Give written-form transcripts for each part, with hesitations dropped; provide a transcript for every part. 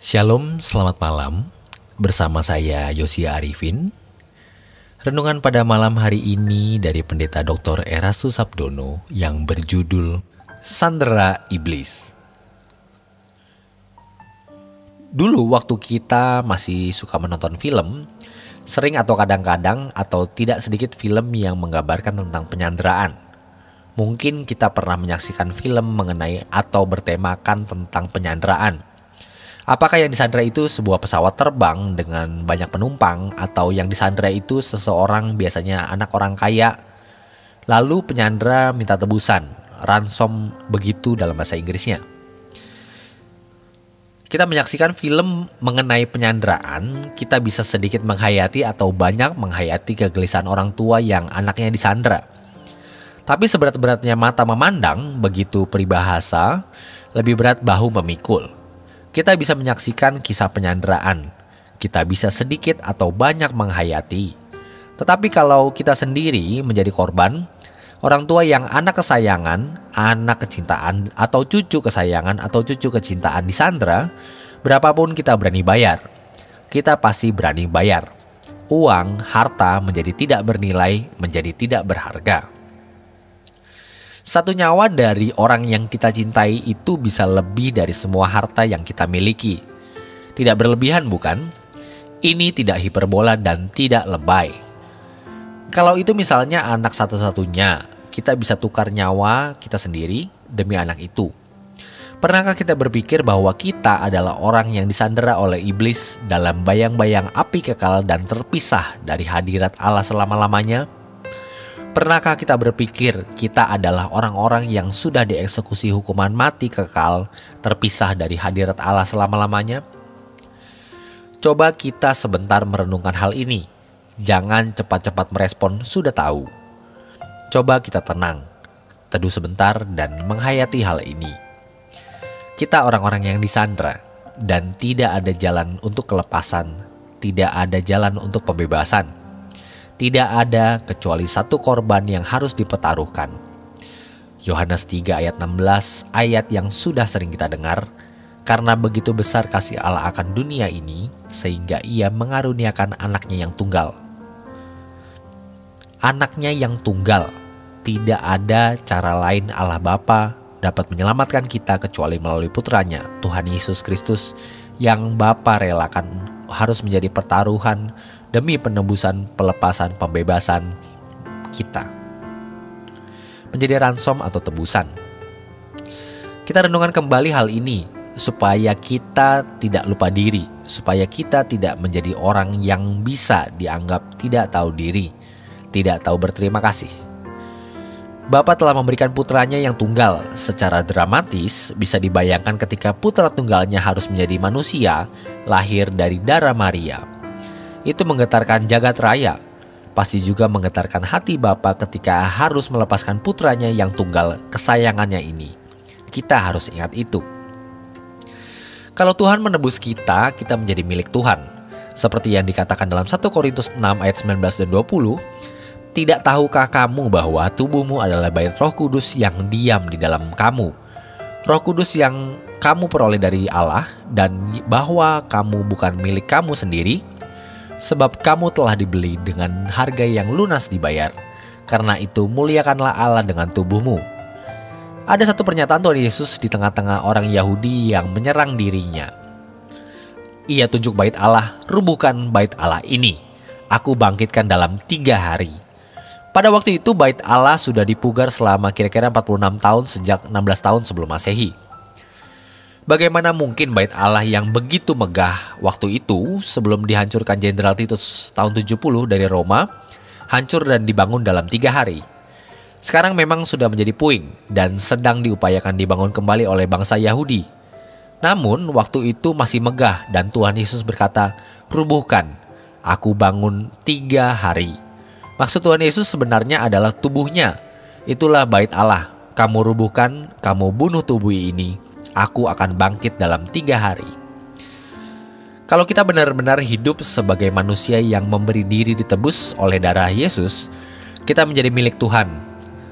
Shalom, selamat malam. Bersama saya Yosia Arifin. Renungan pada malam hari ini dari Pendeta Dr. Erastus Sabdono yang berjudul Sandera Iblis. Dulu waktu kita masih suka menonton film, sering atau kadang-kadang atau tidak sedikit film yang menggambarkan tentang penyanderaan. Mungkin kita pernah menyaksikan film mengenai atau bertemakan tentang penyanderaan. Apakah yang disandera itu sebuah pesawat terbang dengan banyak penumpang, atau yang disandera itu seseorang, biasanya anak orang kaya, lalu penyandera minta tebusan, ransom begitu dalam bahasa Inggrisnya. Kita menyaksikan film mengenai penyanderaan, kita bisa sedikit menghayati atau banyak menghayati kegelisahan orang tua yang anaknya disandera. Tapi seberat-beratnya mata memandang, begitu peribahasa, lebih berat bahu memikul. Kita bisa menyaksikan kisah penyanderaan. Kita bisa sedikit atau banyak menghayati. Tetapi kalau kita sendiri menjadi korban, orang tua yang anak kesayangan, anak kecintaan, atau cucu kesayangan atau cucu kecintaan disandera, berapapun kita berani bayar. Kita pasti berani bayar. Uang, harta menjadi tidak bernilai, menjadi tidak berharga. Satu nyawa dari orang yang kita cintai itu bisa lebih dari semua harta yang kita miliki. Tidak berlebihan, bukan? Ini tidak hiperbola dan tidak lebay. Kalau itu misalnya anak satu-satunya, kita bisa tukar nyawa kita sendiri demi anak itu. Pernahkah kita berpikir bahwa kita adalah orang yang disandera oleh iblis dalam bayang-bayang api kekal dan terpisah dari hadirat Allah selama-lamanya? Pernahkah kita berpikir kita adalah orang-orang yang sudah dieksekusi hukuman mati kekal, terpisah dari hadirat Allah selama-lamanya? Coba kita sebentar merenungkan hal ini. Jangan cepat-cepat merespon sudah tahu. Coba kita tenang, teduh sebentar dan menghayati hal ini. Kita orang-orang yang disandera dan tidak ada jalan untuk kelepasan, tidak ada jalan untuk pembebasan. Tidak ada kecuali satu korban yang harus dipertaruhkan. Yohanes 3 ayat 16, ayat yang sudah sering kita dengar. Karena begitu besar kasih Allah akan dunia ini, sehingga ia mengaruniakan anaknya yang tunggal. Anaknya yang tunggal. Tidak ada cara lain Allah Bapa dapat menyelamatkan kita kecuali melalui putranya, Tuhan Yesus Kristus, yang Bapa relakan harus menjadi pertaruhan demi penebusan, pelepasan, pembebasan kita. Menjadi ransom atau tebusan. Kita renungkan kembali hal ini supaya kita tidak lupa diri, supaya kita tidak menjadi orang yang bisa dianggap tidak tahu diri, tidak tahu berterima kasih. Bapa telah memberikan putranya yang tunggal. Secara dramatis bisa dibayangkan ketika putra tunggalnya harus menjadi manusia, lahir dari darah Maria. Itu menggetarkan jagat raya. Pasti juga menggetarkan hati Bapa ketika harus melepaskan putranya yang tunggal kesayangannya ini. Kita harus ingat itu. Kalau Tuhan menebus kita, kita menjadi milik Tuhan. Seperti yang dikatakan dalam 1 Korintus 6 ayat 19 dan 20, tidak tahukah kamu bahwa tubuhmu adalah bait Roh Kudus yang diam di dalam kamu? Roh Kudus yang kamu peroleh dari Allah, dan bahwa kamu bukan milik kamu sendiri, sebab kamu telah dibeli dengan harga yang lunas dibayar. Karena itu muliakanlah Allah dengan tubuhmu. Ada satu pernyataan Tuhan Yesus di tengah-tengah orang Yahudi yang menyerang dirinya. Ia tunjuk bait Allah, rubuhkan bait Allah ini. Aku bangkitkan dalam 3 hari. Pada waktu itu bait Allah sudah dipugar selama kira-kira 46 tahun sejak 16 tahun sebelum Masehi. Bagaimana mungkin bait Allah yang begitu megah waktu itu sebelum dihancurkan Jenderal Titus tahun 70 dari Roma, hancur dan dibangun dalam 3 hari. Sekarang memang sudah menjadi puing dan sedang diupayakan dibangun kembali oleh bangsa Yahudi. Namun waktu itu masih megah dan Tuhan Yesus berkata, rubuhkan, aku bangun 3 hari. Maksud Tuhan Yesus sebenarnya adalah tubuhnya. Itulah bait Allah. Kamu rubuhkan, kamu bunuh tubuh ini. Aku akan bangkit dalam 3 hari. Kalau kita benar-benar hidup sebagai manusia yang memberi diri ditebus oleh darah Yesus, kita menjadi milik Tuhan.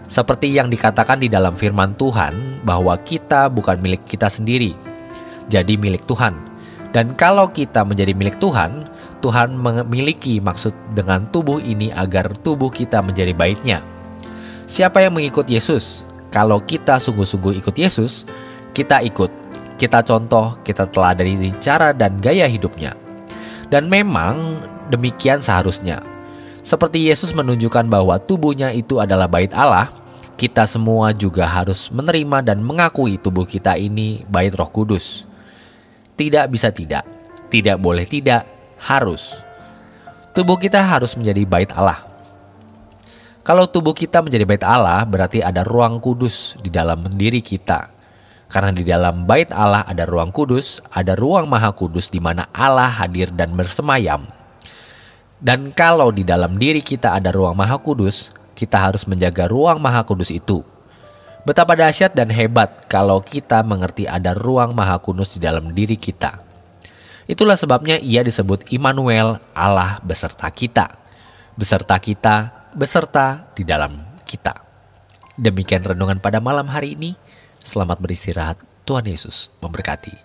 Seperti yang dikatakan di dalam firman Tuhan bahwa kita bukan milik kita sendiri, jadi milik Tuhan. Dan kalau kita menjadi milik Tuhan, Tuhan memiliki maksud dengan tubuh ini agar tubuh kita menjadi baitnya. Siapa yang mengikut Yesus? Kalau kita sungguh-sungguh ikut Yesus, kita ikut, kita contoh, kita teladani cara dan gaya hidupnya. Dan memang demikian seharusnya. Seperti Yesus menunjukkan bahwa tubuhnya itu adalah bait Allah, kita semua juga harus menerima dan mengakui tubuh kita ini bait Roh Kudus. Tidak bisa tidak boleh tidak, harus. Tubuh kita harus menjadi bait Allah. Kalau tubuh kita menjadi bait Allah, berarti ada ruang kudus di dalam diri kita. Karena di dalam bait Allah ada ruang kudus, ada ruang maha kudus di mana Allah hadir dan bersemayam. Dan kalau di dalam diri kita ada ruang maha kudus, kita harus menjaga ruang maha kudus itu. Betapa dahsyat dan hebat kalau kita mengerti ada ruang maha kudus di dalam diri kita. Itulah sebabnya ia disebut Immanuel, Allah beserta kita. Beserta kita, beserta di dalam kita. Demikian renungan pada malam hari ini. Selamat beristirahat. Tuhan Yesus memberkati.